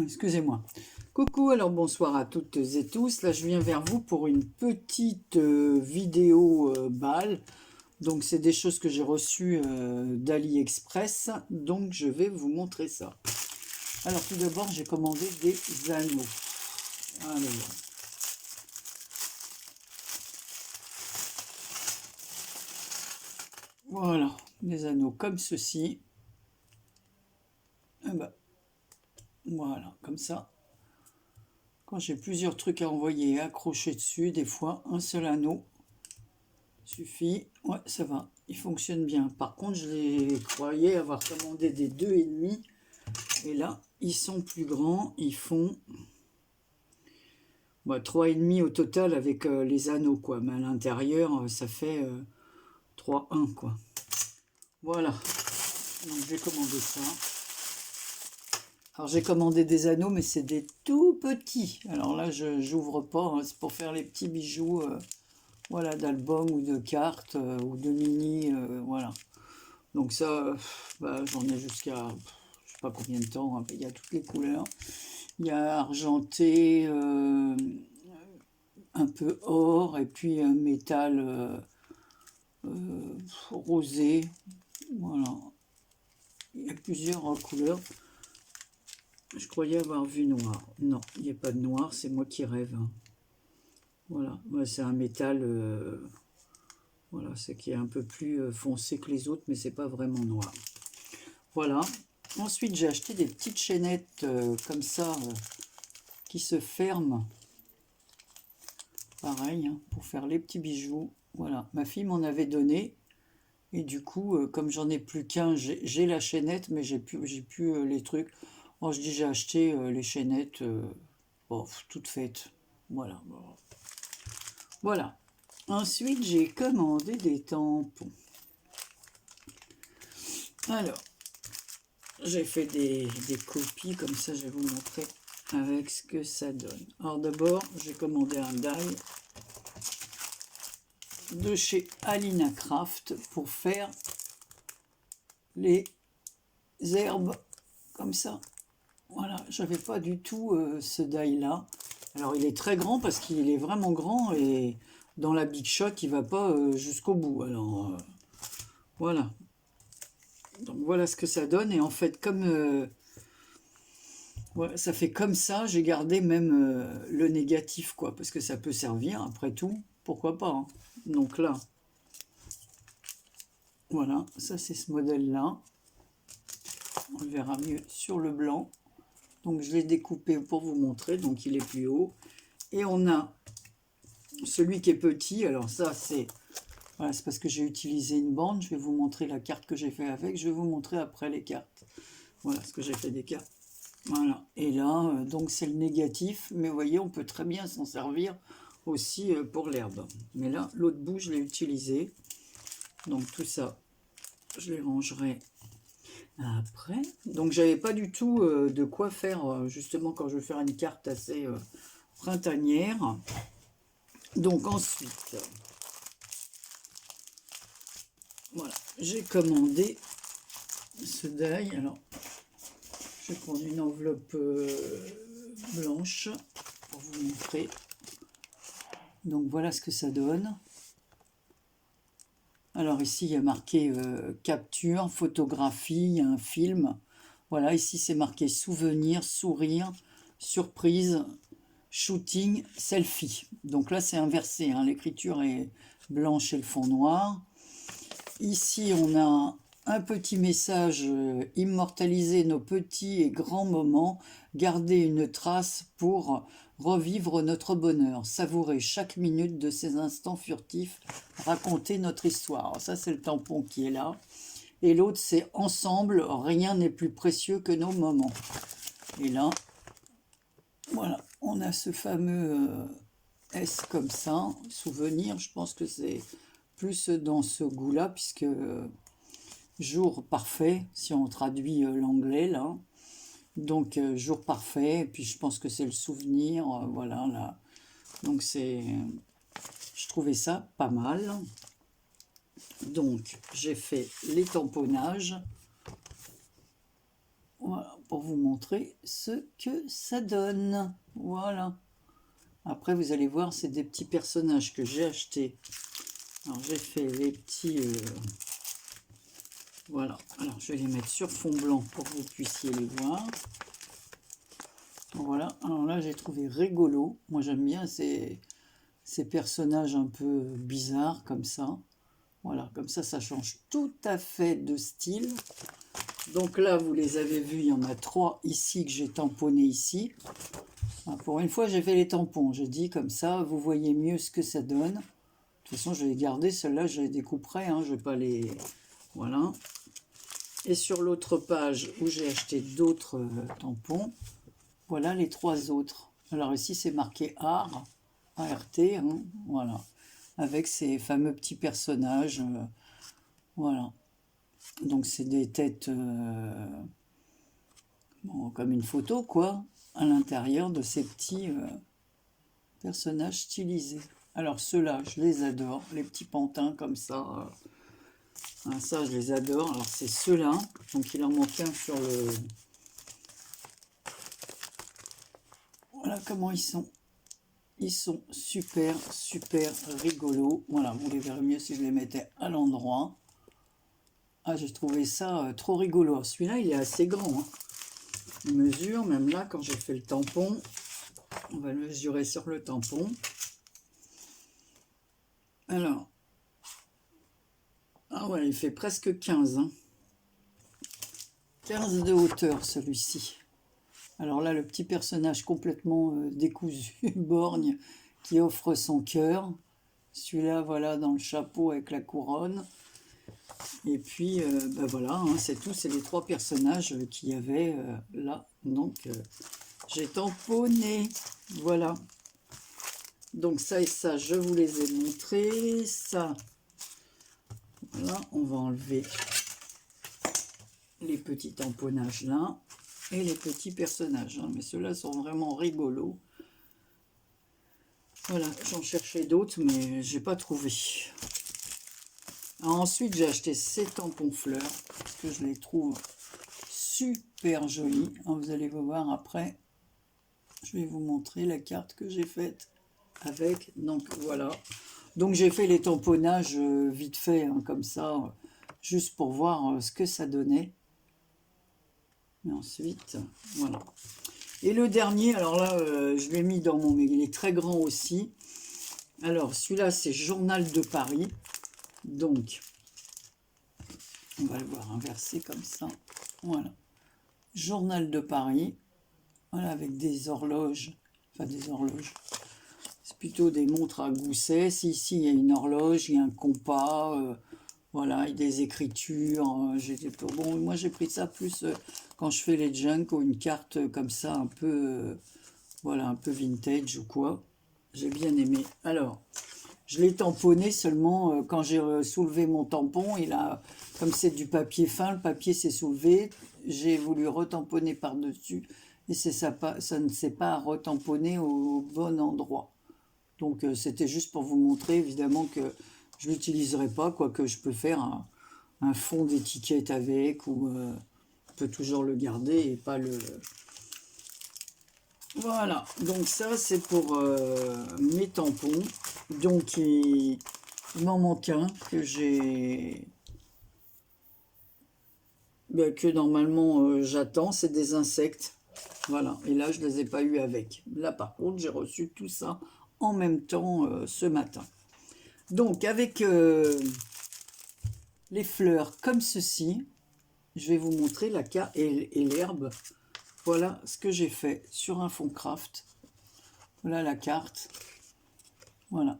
Excusez-moi. Coucou, alors bonsoir à toutes et tous. Là, je viens vers vous pour une petite vidéo balle. Donc, c'est des choses que j'ai reçues d'AliExpress. Donc, je vais vous montrer ça. Alors, tout d'abord, j'ai commandé des anneaux. Alors, voilà, des anneaux comme ceci. Et ben, voilà, comme ça. Quand j'ai plusieurs trucs à envoyer et accrocher dessus, des fois, un seul anneau suffit. Ouais, ça va, il fonctionne bien. Par contre, je les croyais avoir commandé des 2,5. Et là, ils sont plus grands. Ils font 3,5 au total avec les anneaux, quoi. Mais à l'intérieur, ça fait 3,1, quoi. Voilà. Donc, j'ai commandé ça. Alors, j'ai commandé des anneaux, mais c'est des tout petits. Alors là, je n'ouvre pas. Hein, c'est pour faire les petits bijoux voilà, d'albums ou de cartes ou de mini. Voilà. Donc ça, j'en ai jusqu'à, je sais pas combien de temps, hein, il y a toutes les couleurs. Il y a argenté, un peu or, et puis un métal rosé. Voilà. Il y a plusieurs couleurs. Je croyais avoir vu noir. Non, il n'y a pas de noir, c'est moi qui rêve. Hein. Voilà, c'est un métal, voilà, c'est qui est un peu plus foncé que les autres, mais c'est pas vraiment noir. Voilà. Ensuite, j'ai acheté des petites chaînettes comme ça qui se ferment. Pareil, hein, pour faire les petits bijoux. Voilà, ma fille m'en avait donné. Et du coup, comme j'en ai plus qu'un, j'ai la chaînette, mais j'ai plus les trucs. Bon, je dis, j'ai acheté les chaînettes toutes faites. Voilà. Bon. Voilà. Ensuite, j'ai commandé des tampons. Alors, j'ai fait des copies, comme ça, je vais vous montrer avec ce que ça donne. Alors d'abord, j'ai commandé un die de chez Alina Craft pour faire les herbes comme ça. Voilà, j'avais pas du tout ce die là. Alors il est très grand parce qu'il est vraiment grand et dans la Big Shot il va pas jusqu'au bout. Alors voilà. Donc voilà ce que ça donne et en fait comme ouais, ça fait comme ça, j'ai gardé même le négatif quoi parce que ça peut servir après tout. Pourquoi pas hein. Donc là, voilà, ça c'est ce modèle-là. On le verra mieux sur le blanc. Donc je l'ai découpé pour vous montrer, donc il est plus haut. Et on a celui qui est petit, alors ça c'est voilà, c'est parce que j'ai utilisé une bande, je vais vous montrer la carte que j'ai fait avec, je vais vous montrer après les cartes. Voilà ce que j'ai fait des cartes. Voilà, et là, donc c'est le négatif, mais vous voyez, on peut très bien s'en servir aussi pour l'herbe. Mais là, l'autre bout, je l'ai utilisé. Donc tout ça, je les rangerai après. Donc j'avais pas du tout de quoi faire, justement, quand je veux faire une carte assez printanière. Donc ensuite, voilà, j'ai commandé ce die. Alors, je vais prendre une enveloppe blanche pour vous montrer. Donc voilà ce que ça donne. Alors ici, il y a marqué capture, photographie, il y a un film. Voilà, ici c'est marqué souvenir, sourire, surprise, shooting, selfie. Donc là, c'est inversé, hein, l'écriture est blanche et le fond noir. Ici, on a un petit message immortaliser nos petits et grands moments, garder une trace pour revivre notre bonheur, savourer chaque minute de ces instants furtifs, raconter notre histoire. Alors ça, c'est le tampon qui est là. Et l'autre, c'est ensemble, rien n'est plus précieux que nos moments. Et là, voilà, on a ce fameux S comme ça, souvenir. Je pense que c'est plus dans ce goût-là, puisque jour parfait, si on traduit l'anglais là. Donc jour parfait, et puis je pense que c'est le souvenir, voilà là. Donc c'est, je trouvais ça pas mal. Donc, j'ai fait les tamponnages. Voilà, pour vous montrer ce que ça donne. Voilà. Après, vous allez voir, c'est des petits personnages que j'ai achetés. Alors, j'ai fait les petits... voilà. Alors, je vais les mettre sur fond blanc pour que vous puissiez les voir. Voilà. Alors là, j'ai trouvé rigolo. Moi, j'aime bien ces personnages un peu bizarres comme ça. Voilà, comme ça change tout à fait de style. Donc là, vous les avez vus, il y en a 3 ici que j'ai tamponné ici. Pour une fois, j'ai fait les tampons. J'ai dit comme ça, vous voyez mieux ce que ça donne. De toute façon, je vais les garder. Celles-là, je les découperai. Hein, je vais pas les... Voilà. Et sur l'autre page où j'ai acheté d'autres tampons, voilà les 3 autres. Alors ici, c'est marqué ART. ART, hein, voilà. Avec ces fameux petits personnages. Voilà. Donc, c'est des têtes... bon, comme une photo, quoi, à l'intérieur de ces petits personnages stylisés. Alors ceux-là, je les adore, les petits pantins comme ça. Hein, ça, je les adore. Alors c'est ceux-là. Donc il en manque un sur le... Voilà comment ils sont. Ils sont super, super rigolos. Voilà, vous les verrez mieux si je les mettais à l'endroit. Ah, j'ai trouvé ça trop rigolo. Celui-là, il est assez grand. Hein. Il mesure, même là, quand j'ai fait le tampon, on va le mesurer sur le tampon. Alors, ah ouais, il fait presque 15. Hein. 15 de hauteur, celui-ci. Alors là, le petit personnage complètement décousu, borgne, qui offre son cœur. Celui-là, voilà, dans le chapeau avec la couronne. Et puis, ben voilà, hein, c'est tout. C'est les 3 personnages qu'il y avait là. Donc, j'ai tamponné. Voilà. Donc, ça et ça, je vous les ai montrés. Ça, voilà, on va enlever les petits tamponnages là. Et les petits personnages. Hein, mais ceux-là sont vraiment rigolos. Voilà, j'en cherchais d'autres, mais j'ai pas trouvé. Alors, ensuite, j'ai acheté ces tampons fleurs, parce que je les trouve super jolis. Alors, vous allez voir après. Je vais vous montrer la carte que j'ai faite avec. Donc, voilà. Donc, j'ai fait les tamponnages vite fait, hein, comme ça, juste pour voir ce que ça donnait. Et ensuite, voilà. Et le dernier, alors là, je l'ai mis dans mon... Mais il est très grand aussi. Alors, celui-là, c'est Journal de Paris. Donc, on va le voir inversé comme ça. Voilà. Journal de Paris. Voilà, avec des horloges. Enfin, des horloges. C'est plutôt des montres à gousset. Ici, il y a une horloge, il y a un compas. Voilà, il y a des écritures. Bon, moi, j'ai pris ça plus quand je fais les junk ou une carte comme ça, un peu... voilà, un peu vintage ou quoi. J'ai bien aimé. Alors, je l'ai tamponné seulement quand j'ai soulevé mon tampon. Comme c'est du papier fin, le papier s'est soulevé. J'ai voulu retamponner par-dessus. Et ça ne s'est pas retamponné au bon endroit. Donc, c'était juste pour vous montrer, évidemment, que je ne l'utiliserai pas. Quoique je peux faire un fond d'étiquette avec. Ou on peut toujours le garder et pas le... Voilà, donc ça c'est pour mes tampons. Donc il m'en manque un que j'ai... que normalement j'attends, c'est des insectes. Voilà, et là je ne les ai pas eu avec. Là par contre j'ai reçu tout ça en même temps ce matin. Donc avec les fleurs comme ceci, je vais vous montrer la carte et l'herbe. Voilà ce que j'ai fait sur un fond craft. Voilà la carte. Voilà.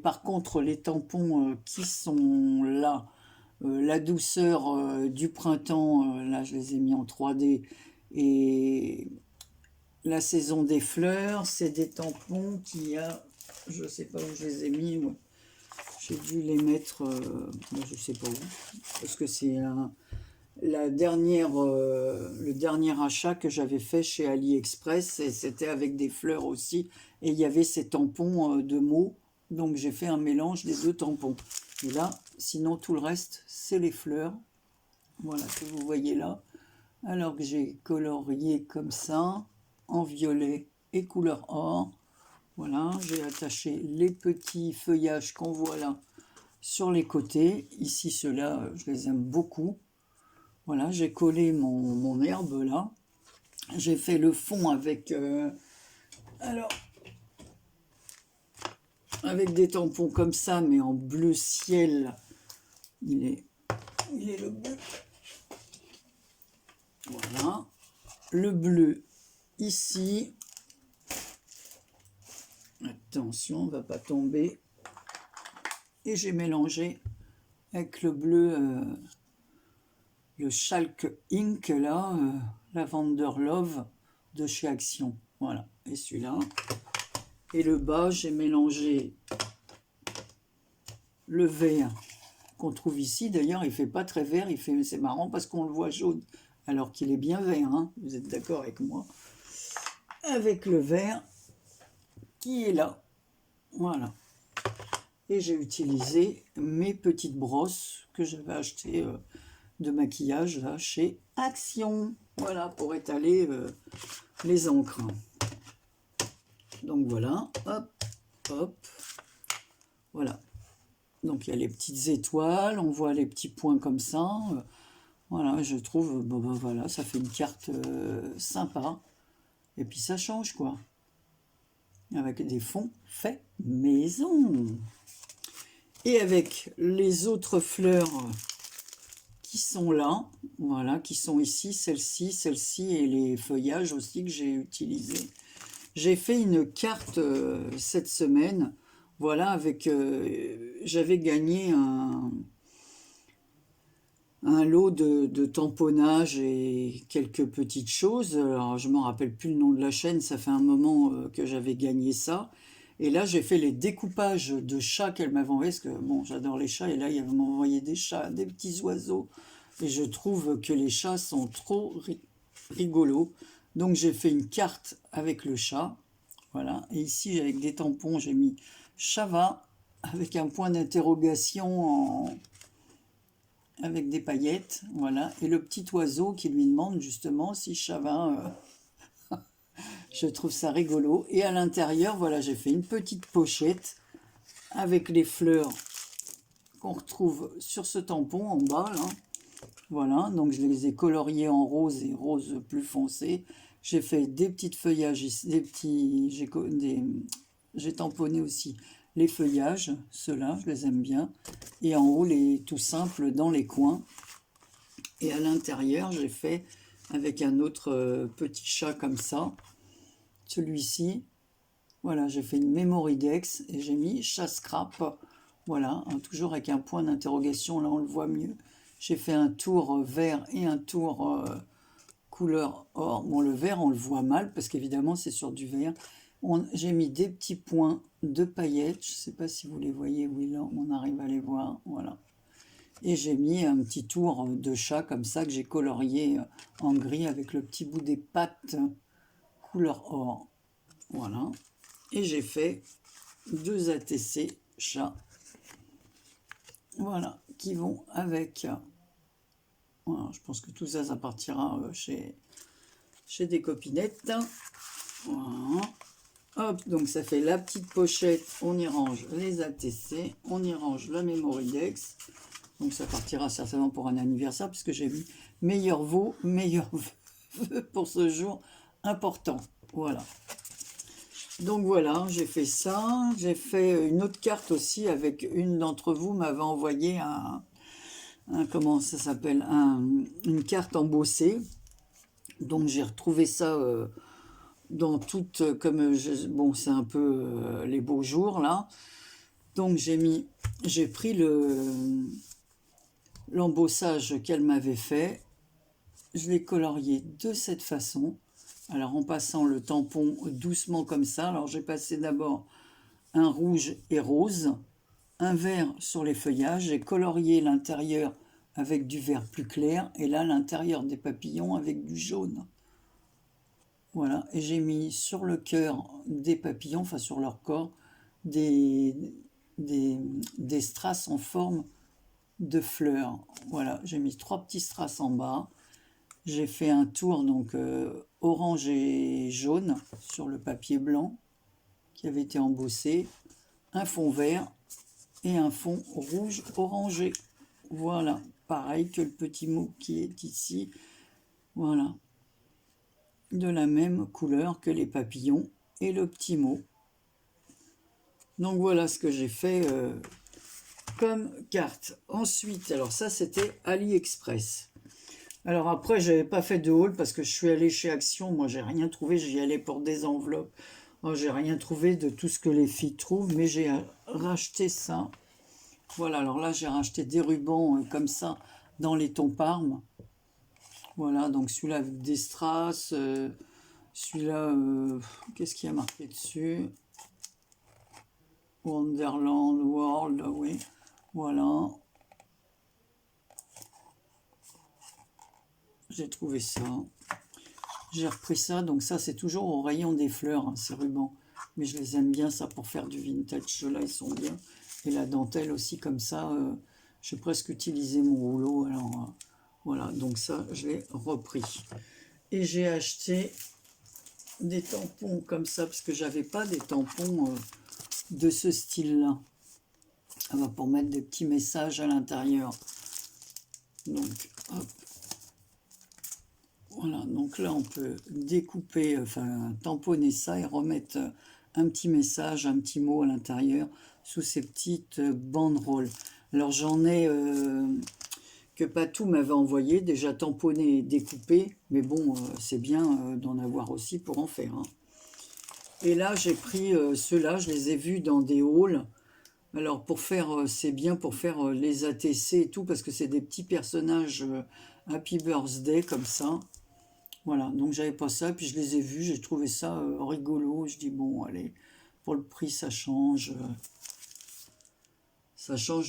Par contre, les tampons qui sont là, la douceur du printemps, là je les ai mis en 3D, et la saison des fleurs, c'est des tampons qui a, je ne sais pas où je les ai mis, moi. J'ai dû les mettre, je ne sais pas où, parce que c'est le dernier achat que j'avais fait chez AliExpress, et c'était avec des fleurs aussi, et il y avait ces tampons de mots, donc j'ai fait un mélange des 2 tampons. Et là, Sinon, tout le reste, c'est les fleurs. Voilà, que vous voyez là. Alors que j'ai colorié comme ça, en violet et couleur or. Voilà, j'ai attaché les petits feuillages qu'on voit là sur les côtés. Ici, ceux-là, je les aime beaucoup. Voilà, j'ai collé mon herbe là. J'ai fait le fond avec, alors, avec des tampons comme ça, mais en bleu ciel. Il est le bleu. Voilà. Le bleu ici. Attention, on ne va pas tomber. Et j'ai mélangé avec le bleu, le Chalk Ink, là, Lavender Love de chez Action. Voilà, et celui-là. Et le bas, j'ai mélangé le vert qu'on trouve ici. D'ailleurs, il ne fait pas très vert, c'est marrant parce qu'on le voit jaune, alors qu'il est bien vert, hein, vous êtes d'accord avec moi. Avec le vert qui est là. Voilà. Et j'ai utilisé mes petites brosses que j'avais achetées de maquillage là, chez Action. Voilà, pour étaler les encres. Donc voilà, hop, hop. Voilà. Donc il y a les petites étoiles, on voit les petits points comme ça. Voilà, je trouve, bon, ben voilà, ça fait une carte sympa. Et puis ça change quoi. Avec des fonds faits maison. Et avec les autres fleurs qui sont là, voilà, qui sont ici, celle-ci et les feuillages aussi que j'ai utilisés. J'ai fait une carte cette semaine, voilà, avec, j'avais gagné un lot de tamponnage et quelques petites choses. Alors, je ne me rappelle plus le nom de la chaîne, ça fait un moment que j'avais gagné ça. Et là, j'ai fait les découpages de chats qu'elle m'avait envoyé, parce que bon, j'adore les chats, et là, il m'a envoyé des chats, des petits oiseaux. Et je trouve que les chats sont trop rigolos. Donc, j'ai fait une carte avec le chat. Voilà. Et ici, avec des tampons, j'ai mis Chava, avec un point d'interrogation avec des paillettes, voilà, et le petit oiseau qui lui demande justement si Chavin, je trouve ça rigolo. Et à l'intérieur, voilà, j'ai fait une petite pochette avec les fleurs qu'on retrouve sur ce tampon en bas, là. Voilà, donc je les ai coloriées en rose et rose plus foncé. J'ai fait des petites feuillages, j'ai tamponné aussi les feuillages, ceux-là, je les aime bien. Et en haut, les tout simples dans les coins. Et à l'intérieur, j'ai fait avec un autre petit chat comme ça. Celui-ci, voilà, j'ai fait une Memoridex et j'ai mis chat scrap. Voilà, hein, toujours avec un point d'interrogation, là on le voit mieux. J'ai fait un tour vert et un tour couleur or. Bon, le vert, on le voit mal parce qu'évidemment, c'est sur du vert. J'ai mis des petits points de paillettes. Je ne sais pas si vous les voyez, oui, là, on arrive à les voir. Voilà. Et j'ai mis un petit tour de chat comme ça que j'ai colorié en gris avec le petit bout des pattes couleur or. Voilà. Et j'ai fait 2 ATC chat. Voilà, qui vont avec. Voilà, je pense que tout ça, ça partira chez des copinettes. Voilà. Hop, donc ça fait la petite pochette, on y range les ATC, on y range la Memoridex. Donc ça partira certainement pour un anniversaire, puisque j'ai mis meilleur vœu pour ce jour important. Voilà. Donc voilà, j'ai fait ça. J'ai fait une autre carte aussi avec une d'entre vous m'avait envoyé comment ça s'appelle, une carte embossée. Donc j'ai retrouvé ça dans toutes, bon c'est un peu les beaux jours là. Donc j'ai pris l'embossage qu'elle m'avait fait, je l'ai colorié de cette façon. Alors en passant le tampon doucement comme ça, alors j'ai passé d'abord un rouge et rose, un vert sur les feuillages, j'ai colorié l'intérieur avec du vert plus clair, et là l'intérieur des papillons avec du jaune. Voilà, et j'ai mis sur le cœur des papillons, enfin sur leur corps, des strass en forme de fleurs. Voilà, j'ai mis 3 petits strass en bas. J'ai fait un tour donc orange et jaune sur le papier blanc qui avait été embossé, un fond vert et un fond rouge orangé. Voilà, pareil que le petit mot qui est ici. Voilà, de la même couleur que les papillons et le petit mot. Donc voilà ce que j'ai fait comme carte. Ensuite, alors ça c'était AliExpress. Alors après, j'avais pas fait de haul parce que je suis allée chez Action. Moi, j'ai rien trouvé. J'y allais pour des enveloppes. Moi, j'ai rien trouvé de tout ce que les filles trouvent, mais j'ai racheté ça. Voilà, alors là, j'ai racheté des rubans comme ça dans les tons Parme. Voilà, donc celui-là avec des strass. Celui-là, qu'est-ce qu'il y a marqué dessus? Wonderland World, oui. Voilà. J'ai trouvé ça. J'ai repris ça, donc ça c'est toujours au rayon des fleurs, hein, ces rubans. Mais je les aime bien, ça, pour faire du vintage. Là, ils sont bien. Et la dentelle aussi, comme ça, j'ai presque utilisé mon rouleau. Alors, voilà, donc ça, je l'ai repris. Et j'ai acheté des tampons comme ça, parce que j'avais pas des tampons de ce style-là. Ah bah, pour mettre des petits messages à l'intérieur. Donc, hop. Voilà, donc là on peut découper, enfin tamponner ça et remettre un petit message, un petit mot à l'intérieur sous ces petites banderoles. Alors j'en ai que Patou m'avait envoyé, déjà tamponné et découpé, mais bon, c'est bien d'en avoir aussi pour en faire. Hein. Et là j'ai pris ceux-là, je les ai vus dans des hauls. Alors pour faire, c'est bien pour faire les ATC et tout, parce que c'est des petits personnages Happy Birthday comme ça. Voilà, donc j'avais pas ça, puis je les ai vus, j'ai trouvé ça rigolo. Je dis bon, allez, pour le prix, ça change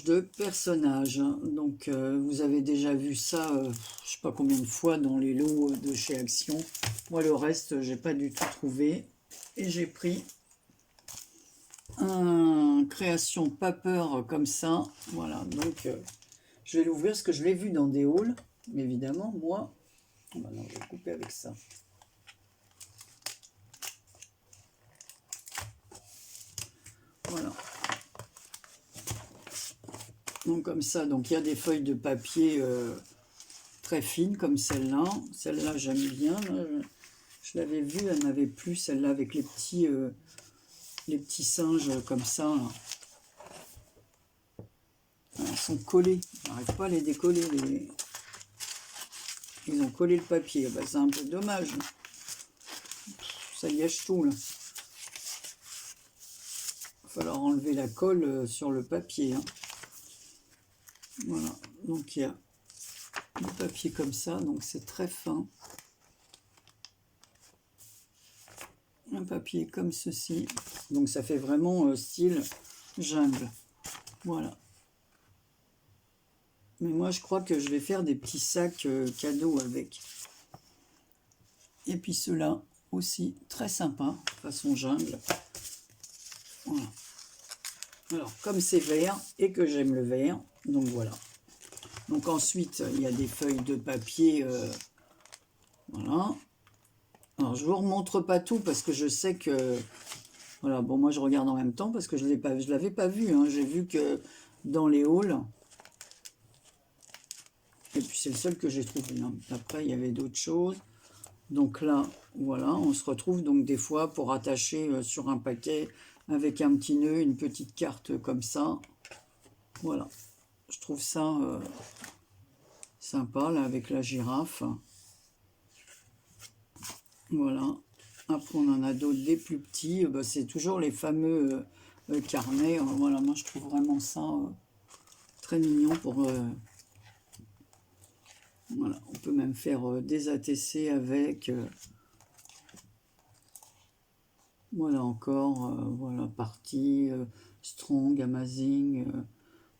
de personnage. Hein. Donc vous avez déjà vu ça, je sais pas combien de fois dans les lots de chez Action. Moi, le reste, j'ai pas du tout trouvé. Et j'ai pris un création pas peur comme ça. Voilà, donc je vais l'ouvrir parce que je l'ai vu dans des hauls, mais évidemment, moi, maintenant je vais couper avec ça. Voilà. Donc comme ça, donc il y a des feuilles de papier très fines comme celle-là. Celle-là, j'aime bien. Là, je l'avais vue, elle m'avait plu, celle-là avec les petits singes comme ça. Là. Ils sont collés. On n'arrive pas à les décoller. Ils ont collé le papier. Ben, c'est un peu dommage. Ça gâche tout là. Il va falloir enlever la colle sur le papier. Hein. Voilà. Donc il y a du papier comme ça. Donc c'est très fin. Un papier comme ceci. Donc ça fait vraiment style jungle. Voilà. Mais moi je crois que je vais faire des petits sacs cadeaux avec. Et puis ceux-là aussi très sympa, façon jungle. Voilà. Alors comme c'est vert et que j'aime le vert, donc voilà. Donc ensuite il y a des feuilles de papier. Voilà. Alors je vous remontre pas tout parce que je sais que voilà, bon moi je regarde en même temps parce que je l'avais pas vu, hein. J'ai vu que dans les hauls. Et puis c'est le seul que j'ai trouvé. Hein. Après il y avait d'autres choses. Donc là, voilà, on se retrouve donc des fois pour attacher sur un paquet avec un petit nœud, une petite carte comme ça. Voilà, je trouve ça sympa là avec la girafe. Voilà. Après, on en a d'autres, des plus petits. Bah, c'est toujours les fameux carnets. Voilà, moi, je trouve vraiment ça très mignon pour... voilà, on peut même faire des ATC avec... voilà encore, voilà, partie, strong, amazing,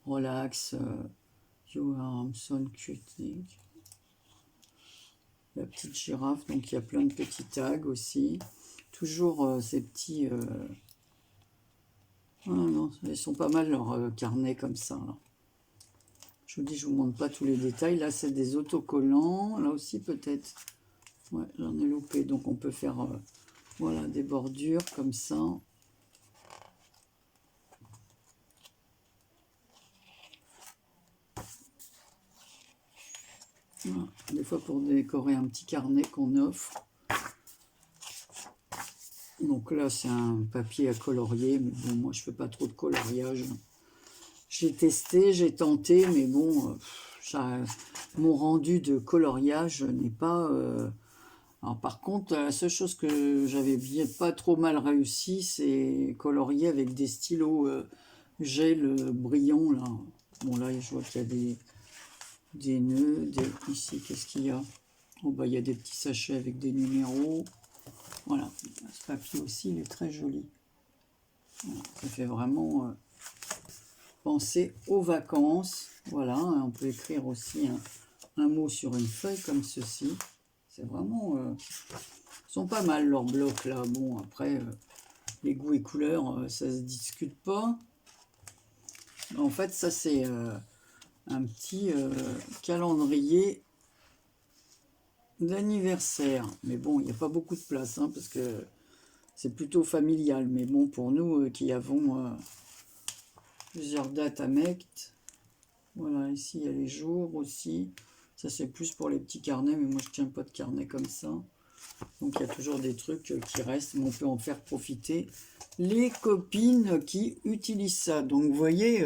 relax, you are so cute. La petite girafe, donc il y a plein de petits tags aussi. Toujours ces petits... ah non, ils sont pas mal leurs carnets comme ça. Là. Je vous dis, je vous montre pas tous les détails. Là, c'est des autocollants. Là aussi, peut-être. Ouais, j'en ai loupé. Donc, on peut faire voilà, des bordures comme ça. Voilà. Des fois, pour décorer un petit carnet qu'on offre. Donc là, c'est un papier à colorier. Mais bon, moi, je fais pas trop de coloriage. J'ai testé, j'ai tenté, mais bon, mon rendu de coloriage n'est pas... Alors, par contre, la seule chose que j'avais bien pas trop mal réussi, c'est colorier avec des stylos gel brillant, là. Bon, là, je vois qu'il y a des nœuds. Ici, qu'est-ce qu'il y a? Oh, bah, il y a des petits sachets avec des numéros. Voilà, ce papier aussi, il est très joli. Voilà, ça fait vraiment... penser aux vacances. Voilà, on peut écrire aussi un mot sur une feuille comme ceci. C'est vraiment... ils sont pas mal leurs blocs là. Bon, après, les goûts et couleurs, ça se discute pas. En fait, ça c'est un petit calendrier d'anniversaire. Mais bon, il n'y a pas beaucoup de place, hein, parce que c'est plutôt familial. Mais bon, pour nous qui avons... plusieurs dates à mettre. Voilà, ici il y a les jours aussi. Ça c'est plus pour les petits carnets, mais moi je tiens pas de carnet comme ça. Donc il y a toujours des trucs qui restent, mais on peut en faire profiter les copines qui utilisent ça. Donc vous voyez,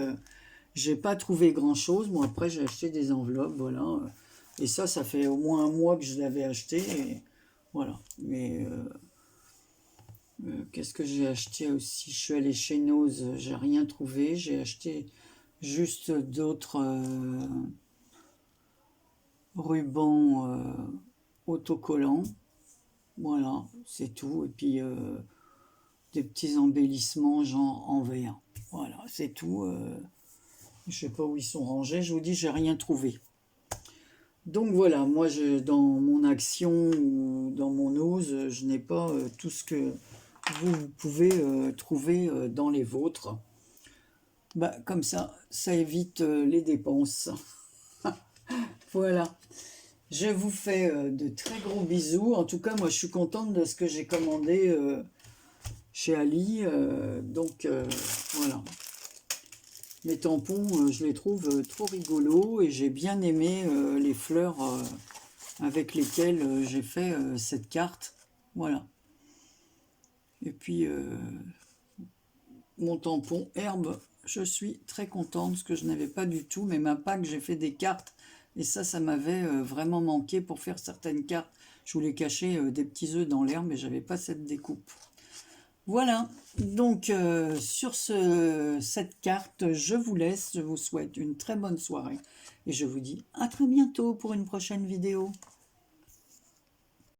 j'ai pas trouvé grand chose. Bon, après j'ai acheté des enveloppes, voilà. Et ça fait au moins un mois que je l'avais acheté. Et voilà. Mais qu'est-ce que j'ai acheté aussi? Je suis allée chez Nose, j'ai rien trouvé. J'ai acheté juste d'autres rubans autocollants. Voilà, c'est tout. Et puis des petits embellissements genre en verre. Voilà, c'est tout. Je sais pas où ils sont rangés. Je vous dis, j'ai rien trouvé. Donc voilà, moi dans mon action ou dans mon ose, je n'ai pas tout ce que vous pouvez trouver dans les vôtres. Bah, comme ça évite les dépenses. Voilà. Je vous fais de très gros bisous. En tout cas, moi, je suis contente de ce que j'ai commandé chez Ali. Donc, voilà. Les tampons, je les trouve trop rigolos et j'ai bien aimé les fleurs avec lesquelles j'ai fait cette carte. Voilà. Et puis, mon tampon herbe, je suis très contente, parce que je n'avais pas du tout. Mais ma Pâques, j'ai fait des cartes. Et ça m'avait vraiment manqué pour faire certaines cartes. Je voulais cacher des petits œufs dans l'herbe, mais j'avais pas cette découpe. Voilà, donc sur cette carte, je vous laisse. Je vous souhaite une très bonne soirée. Et je vous dis à très bientôt pour une prochaine vidéo.